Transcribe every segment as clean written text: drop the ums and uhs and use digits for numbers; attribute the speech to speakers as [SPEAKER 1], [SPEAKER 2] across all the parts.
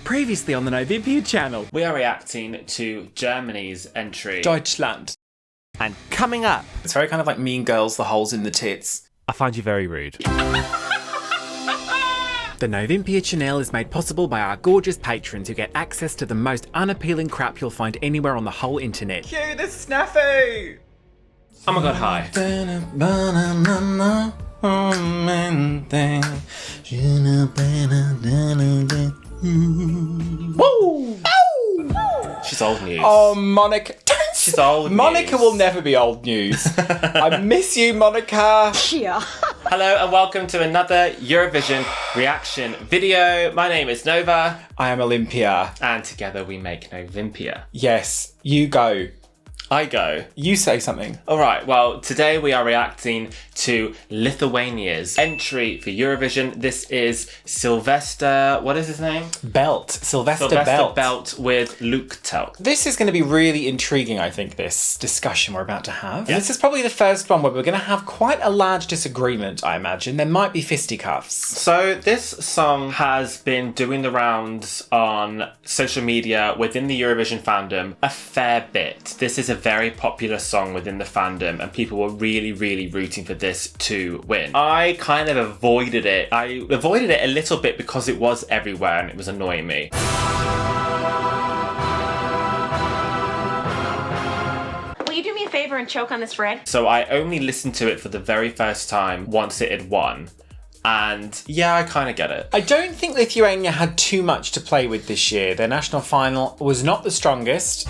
[SPEAKER 1] Previously on the Novympia channel.
[SPEAKER 2] We are reacting to Germany's entry.
[SPEAKER 1] Deutschland.
[SPEAKER 3] And coming up,
[SPEAKER 1] It's very kind of like Mean Girls, the holes in the tits.
[SPEAKER 3] I find you very rude.
[SPEAKER 1] The Novympia channel is made possible by our gorgeous patrons who get access to the most unappealing crap you'll find anywhere on the whole internet.
[SPEAKER 4] Cue the snafu!
[SPEAKER 2] Oh my god, hi.
[SPEAKER 1] Woo!
[SPEAKER 2] She's old news.
[SPEAKER 4] Oh, Monica.
[SPEAKER 2] She's old
[SPEAKER 4] Monica
[SPEAKER 2] news.
[SPEAKER 4] will never be old news. I miss you, Monica.
[SPEAKER 2] Hello and welcome to another Eurovision reaction video. My name is Nova.
[SPEAKER 4] I am Olympia.
[SPEAKER 2] And together we make Novympia.
[SPEAKER 4] Yes, you go.
[SPEAKER 2] I go.
[SPEAKER 4] You say something.
[SPEAKER 2] Alright, well, today we are reacting to Lithuania's entry for Eurovision. This is Silvester, what is his name?
[SPEAKER 4] Silvester
[SPEAKER 2] Belt with Luktelk.
[SPEAKER 4] This is going to be really intriguing, I think, this discussion we're about to have. Yeah. This is probably the first one where we're going to have quite a large disagreement, I imagine. There might be fisticuffs.
[SPEAKER 2] So this song has been doing the rounds on social media within the Eurovision fandom a fair bit. This is a very popular song within the fandom and people were really rooting for this to win. I kind of avoided it. I avoided it a little bit because it was everywhere and it was annoying me.
[SPEAKER 5] Will you do me a favor and choke on this bread?
[SPEAKER 2] So I only listened to it for the very first time once it had won. And yeah, I kind of get it.
[SPEAKER 4] I don't think Lithuania had too much to play with this year. Their national final was not the strongest.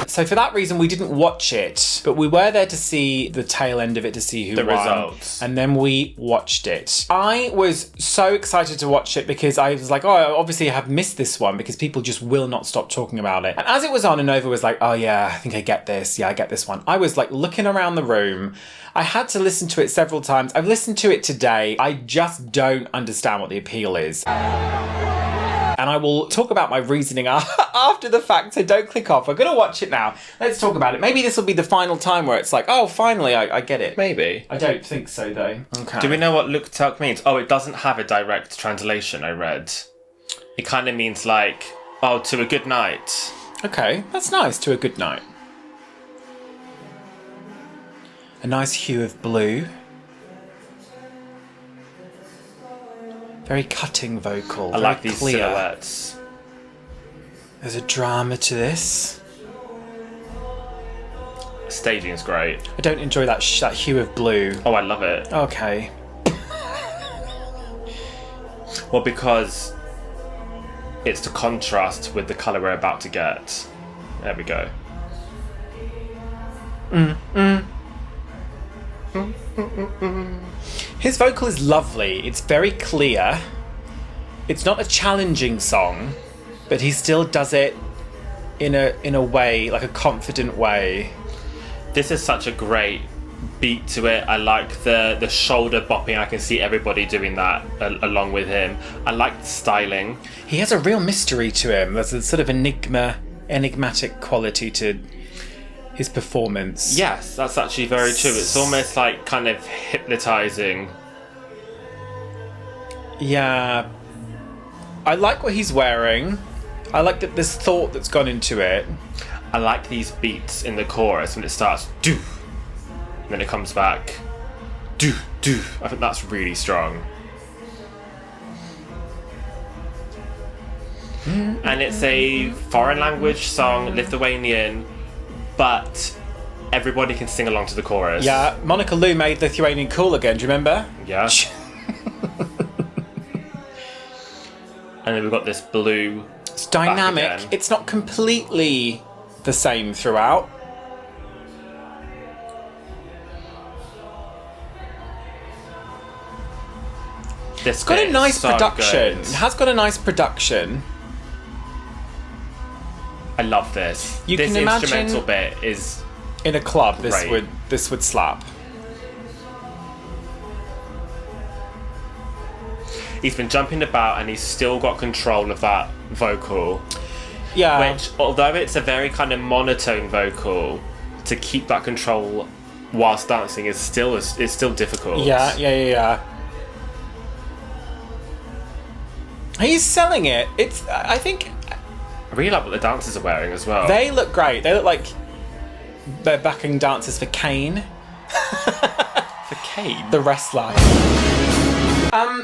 [SPEAKER 4] So for that reason, we didn't watch it, but we were there to see the tail end of it, to see who
[SPEAKER 2] the
[SPEAKER 4] won.
[SPEAKER 2] results.
[SPEAKER 4] And then we watched it. I was so excited to watch it because I was like, oh, I obviously have missed this one because people just will not stop talking about it. And as it was on, and Nova was like, oh yeah, I think I get this. Yeah, I get this one. I was like looking around the room. I had to listen to it several times. I've listened to it today. I just don't understand what the appeal is. And I will talk about my reasoning after the fact, so don't click off. We're going to watch it now. Let's talk about it. Maybe this will be the final time where it's like, oh, finally, I get it.
[SPEAKER 2] Maybe.
[SPEAKER 4] I don't think so, though. Okay.
[SPEAKER 2] Do we know what Luktelk means? Oh, it doesn't have a direct translation, I read. It kind of means like, oh, to a good night.
[SPEAKER 4] Okay, that's nice. To a good night. A nice hue of blue. Very cutting vocal.
[SPEAKER 2] I like
[SPEAKER 4] very
[SPEAKER 2] these
[SPEAKER 4] clear.
[SPEAKER 2] silhouettes.
[SPEAKER 4] There's a drama to this.
[SPEAKER 2] Staging is great.
[SPEAKER 4] I don't enjoy that hue of blue.
[SPEAKER 2] Oh, I love it.
[SPEAKER 4] Okay.
[SPEAKER 2] Well, because it's the contrast with the colour we're about to get. There we go.
[SPEAKER 4] His vocal is lovely. It's very clear. It's not a challenging song, but he still does it in a way, like a confident way.
[SPEAKER 2] This is such a great beat to it. I like the shoulder bopping. I can see everybody doing that along with him. I like the styling.
[SPEAKER 4] He has a real mystery to him. There's a sort of enigmatic quality to his performance.
[SPEAKER 2] Yes, that's actually very true. It's almost like kind of hypnotizing.
[SPEAKER 4] Yeah. I like what he's wearing. I like that there's thought that's gone into it.
[SPEAKER 2] I like these beats in the chorus when it starts do, and then it comes back do. I think that's really strong. And it's a foreign language song, Lithuanian, but everybody can sing along to the chorus.
[SPEAKER 4] Yeah, Monica Liu made Lithuanian cool again, do you remember?
[SPEAKER 2] Yeah. And then we've got this blue.
[SPEAKER 4] It's dynamic.
[SPEAKER 2] again.
[SPEAKER 4] It's not completely the same throughout.
[SPEAKER 2] This
[SPEAKER 4] It's got
[SPEAKER 2] bit
[SPEAKER 4] a nice
[SPEAKER 2] is so
[SPEAKER 4] production.
[SPEAKER 2] good.
[SPEAKER 4] It has got a nice production.
[SPEAKER 2] I love this.
[SPEAKER 4] You
[SPEAKER 2] this
[SPEAKER 4] can imagine-
[SPEAKER 2] instrumental bit is
[SPEAKER 4] In a club, this
[SPEAKER 2] Great.
[SPEAKER 4] would slap.
[SPEAKER 2] he's been jumping about and he's still got control of that vocal.
[SPEAKER 4] Yeah.
[SPEAKER 2] Which, although it's a very kind of monotone vocal, to keep that control whilst dancing is still difficult.
[SPEAKER 4] Yeah. He's selling it. I think
[SPEAKER 2] I really like what the dancers are wearing as well.
[SPEAKER 4] they look great. They look like they're backing dancers for Kane,
[SPEAKER 2] For Kane.
[SPEAKER 4] the wrestler.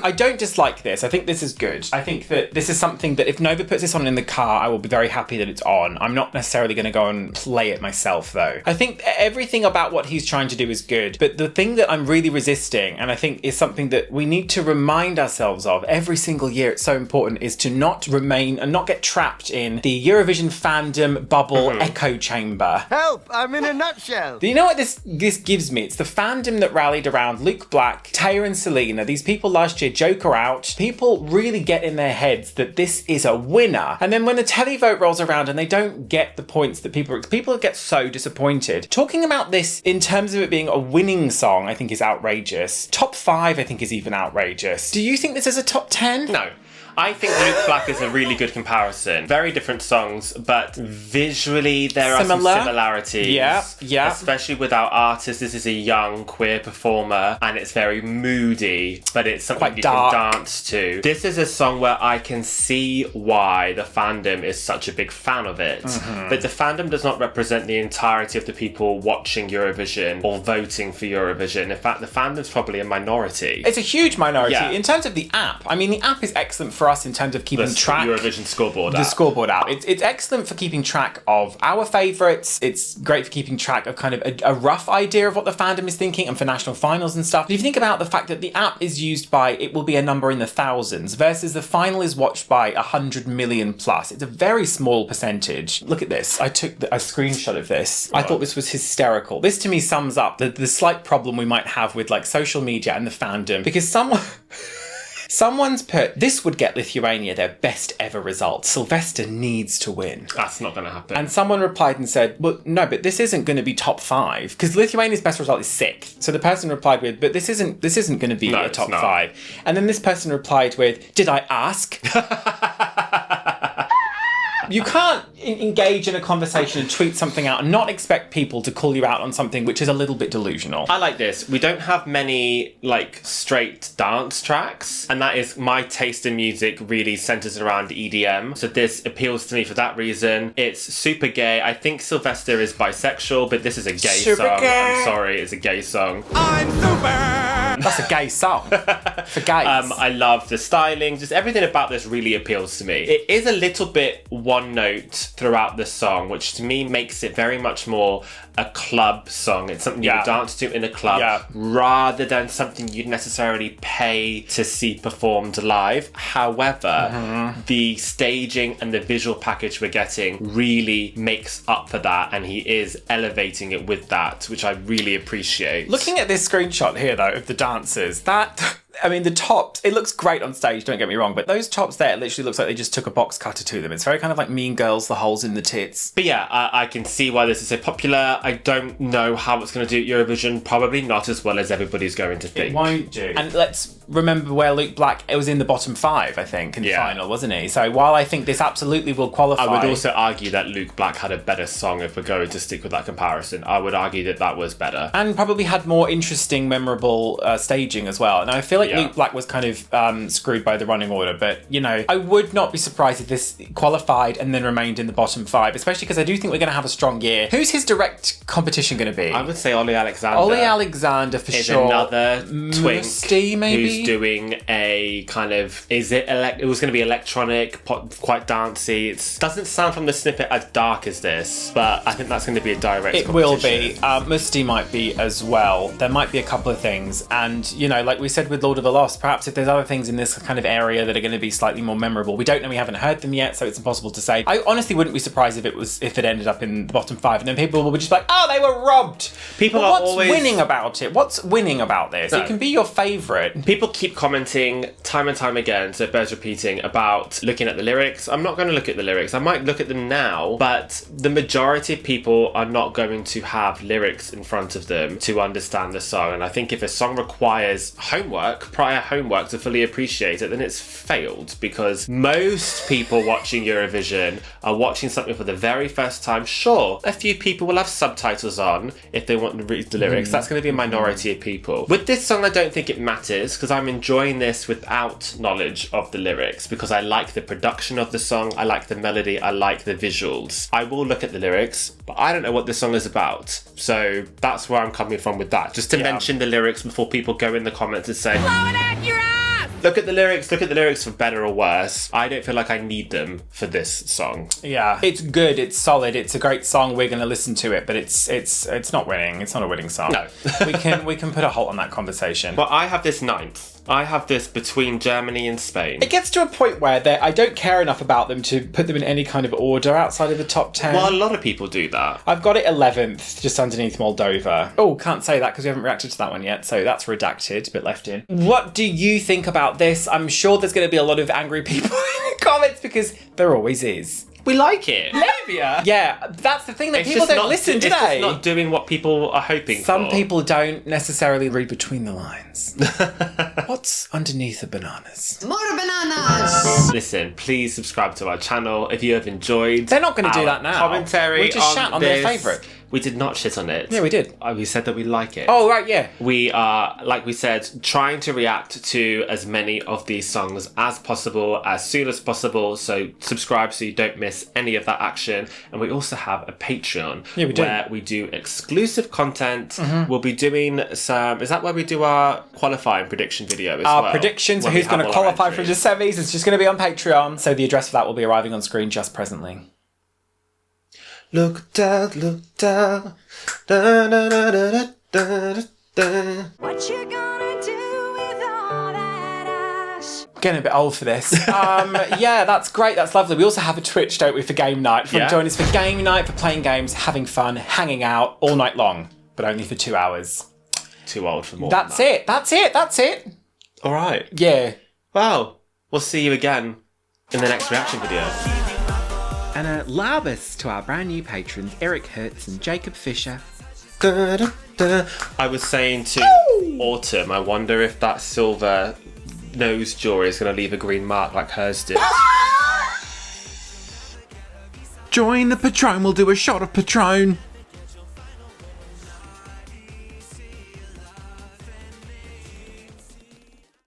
[SPEAKER 4] I don't dislike this. I think this is good. I think that this is something that if Nova puts this on in the car, I will be very happy that it's on. I'm not necessarily going to go and play it myself, though. I think everything about what he's trying to do is good. But the thing that I'm really resisting, and I think is something that we need to remind ourselves of every single year, it's so important, is to not remain and not get trapped in the Eurovision fandom bubble echo chamber.
[SPEAKER 6] Help! I'm in a nutshell.
[SPEAKER 4] Do you know what this gives me? It's the fandom that rallied around Luke Black, Taya and Selena. These people last year joke her out. People really get in their heads that this is a winner. And then when the televote rolls around and they don't get the points that people get so disappointed. Talking about this in terms of it being a winning song, I think is outrageous. Top 5, I think, is even outrageous. Do you think this is a top 10?
[SPEAKER 2] No. I think Luke Black is a really good comparison. Very different songs, but visually there are some similarities.
[SPEAKER 4] Yeah.
[SPEAKER 2] Especially with our artist. This is a young queer performer, and it's very moody, but it's something
[SPEAKER 4] Quite
[SPEAKER 2] you
[SPEAKER 4] dark.
[SPEAKER 2] can dance to. This is a song where I can see why the fandom is such a big fan of it. But the fandom does not represent the entirety of the people watching Eurovision or voting for Eurovision. In fact, the fandom's probably a minority.
[SPEAKER 4] It's a huge minority.
[SPEAKER 2] Yeah.
[SPEAKER 4] In terms of the app, I mean, the app is excellent for us in terms of keeping
[SPEAKER 2] The
[SPEAKER 4] track.
[SPEAKER 2] Eurovision scoreboard
[SPEAKER 4] The
[SPEAKER 2] app.
[SPEAKER 4] scoreboard app. It's excellent for keeping track of our favourites. It's great for keeping track of kind of a rough idea of what the fandom is thinking and for national finals and stuff. But if you think about the fact that the app is used by, it will be a number in the thousands versus the final is watched by 100 million plus. It's a very small percentage. Look at this. I took a screenshot of this. I thought this was hysterical. This to me sums up the slight problem we might have with like social media and the fandom, because someone's put, this would get Lithuania their best ever result. Silvester needs to win.
[SPEAKER 2] That's not going to happen.
[SPEAKER 4] And someone replied and said, well, no, but this isn't going to be top 5 because Lithuania's best result is 6th. So the person replied with, but this isn't going to be a top 5. And then this person replied with, did I ask? You can't engage in a conversation and tweet something out and not expect people to call you out on something which is a little bit delusional.
[SPEAKER 2] I like this. We don't have many like straight dance tracks, and that is my taste in music really centers around EDM. So this appeals to me for that reason. It's super gay. I think Silvester is bisexual, but this is a gay
[SPEAKER 4] Super
[SPEAKER 2] song.
[SPEAKER 4] gay.
[SPEAKER 2] I'm sorry, it's a gay song.
[SPEAKER 6] I'm super.
[SPEAKER 4] That's a gay song for gays.
[SPEAKER 2] I love the styling. Just everything about this really appeals to me. It is a little bit one note throughout the song, which to me makes it very much more a club song. It's something you would dance to in a club rather than something you'd necessarily pay to see performed live. However, the staging and the visual package we're getting really makes up for that, and he is elevating it with that, which I really appreciate.
[SPEAKER 4] Looking at this screenshot here, though, of the dancers, the tops, it looks great on stage, don't get me wrong, but those tops there, it literally looks like they just took a box cutter to them. It's very kind of like Mean Girls, the holes in the tits.
[SPEAKER 2] But yeah, I can see why this is so popular. I don't know how it's going to do at Eurovision. Probably not as well as everybody's going to think.
[SPEAKER 4] It won't do. And let's remember where Luke Black, it was in the bottom 5, I think, in the final, wasn't he? So while I think this absolutely will qualify...
[SPEAKER 2] I would also argue that Luke Black had a better song if we're going to stick with that comparison. I would argue that that was better.
[SPEAKER 4] And probably had more interesting, memorable staging as well. Now, I feel like Luke Black was kind of screwed by the running order, but, you know, I would not be surprised if this qualified and then remained in the bottom 5, especially because I do think we're going to have a strong year. Who's his direct competition going to be?
[SPEAKER 2] I would say Ollie Alexander.
[SPEAKER 4] Ollie Alexander for
[SPEAKER 2] is
[SPEAKER 4] sure.
[SPEAKER 2] Another twink
[SPEAKER 4] Musty, maybe?
[SPEAKER 2] who's doing a kind of, it was going to be electronic, quite dancey. It doesn't sound from the snippet as dark as this, but I think that's going to be a direct
[SPEAKER 4] It will be. Musty might be as well. There might be a couple of things, and, you know, like we said with Lord of the Lost, perhaps if there's other things in this kind of area that are going to be slightly more memorable. We don't know, we haven't heard them yet, so it's impossible to say. I honestly wouldn't be surprised if it ended up in the bottom 5, and then people will just be like, oh, they were robbed.
[SPEAKER 2] People
[SPEAKER 4] but
[SPEAKER 2] are
[SPEAKER 4] what's
[SPEAKER 2] always
[SPEAKER 4] winning about it? What's winning about this?
[SPEAKER 2] No.
[SPEAKER 4] It can be your favourite.
[SPEAKER 2] People keep commenting time and time again, so it bears repeating, about looking at the lyrics. I'm not going to look at the lyrics. I might look at them now, but the majority of people are not going to have lyrics in front of them to understand the song. And I think if a song requires homework, prior homework to fully appreciate it, then it's failed, because most people watching Eurovision are watching something for the very first time. Sure, a few people will have subtitles on if they want to read the lyrics. That's going to be a minority of people. With this song, I don't think it matters, because I'm enjoying this without knowledge of the lyrics, because I like the production of the song, I like the melody, I like the visuals. I will look at the lyrics, but I don't know what this song is about. So that's where I'm coming from with that. Just to mention the lyrics before people go in the comments and say, look at the lyrics for better or worse. I don't feel like I need them for this song.
[SPEAKER 4] Yeah, it's good, it's solid, it's a great song, we're going to listen to it, but it's not winning. It's not a winning song.
[SPEAKER 2] No.
[SPEAKER 4] we can put a halt on that conversation.
[SPEAKER 2] Well, I have this 9th. I have this between Germany and Spain.
[SPEAKER 4] It gets to a point where I don't care enough about them to put them in any kind of order outside of the top 10.
[SPEAKER 2] Well, a lot of people do that.
[SPEAKER 4] I've got it 11th, just underneath Moldova. Oh, can't say that because we haven't reacted to that one yet, so that's redacted, but left in. What do you think about this? I'm sure there's going to be a lot of angry people in the comments, because there always is.
[SPEAKER 2] We like it.
[SPEAKER 4] Labia. Yeah, that's the thing that people don't listen, do
[SPEAKER 2] It's just
[SPEAKER 4] they?
[SPEAKER 2] not doing what people are hoping for.
[SPEAKER 4] Some people don't necessarily read between the lines. What's underneath the bananas?
[SPEAKER 7] More bananas!
[SPEAKER 2] Listen, please subscribe to our channel if you have enjoyed.
[SPEAKER 4] They're not going to do that now.
[SPEAKER 2] Commentary.
[SPEAKER 4] We just
[SPEAKER 2] on
[SPEAKER 4] shat on
[SPEAKER 2] this.
[SPEAKER 4] their favourite.
[SPEAKER 2] We did not shit on it.
[SPEAKER 4] Yeah, we did.
[SPEAKER 2] We said that we like it.
[SPEAKER 4] Oh, right, yeah.
[SPEAKER 2] We are, like we said, trying to react to as many of these songs as possible, as soon as possible. So subscribe so you don't miss any of that action. And we also have a Patreon where we do exclusive content. We'll be doing some... Is that where we do our qualifying prediction video as well?
[SPEAKER 4] Our predictions for who's going to qualify for the semis is just going to be on Patreon. So the address for that will be arriving on screen just presently.
[SPEAKER 2] Look down, look down. Da, da, da, da, da, da, da.
[SPEAKER 7] What you gonna do with all that ash?
[SPEAKER 4] Getting a bit old for this. Yeah, that's great. That's lovely. We also have a Twitch, don't we, for game night. Join us for game night, for playing games, having fun, hanging out all night long, but only for 2 hours.
[SPEAKER 2] Too old for more.
[SPEAKER 4] That's it. That's it.
[SPEAKER 2] All right.
[SPEAKER 4] Yeah.
[SPEAKER 2] Well, we'll see you again in the next reaction video.
[SPEAKER 1] And a labus to our brand new patrons, Eric Hertz and Jacob Fisher.
[SPEAKER 2] Da, da, da. I was saying to Autumn, I wonder if that silver nose jewelry is going to leave a green mark like hers did.
[SPEAKER 1] Join the Patron, we'll do a shot of Patron.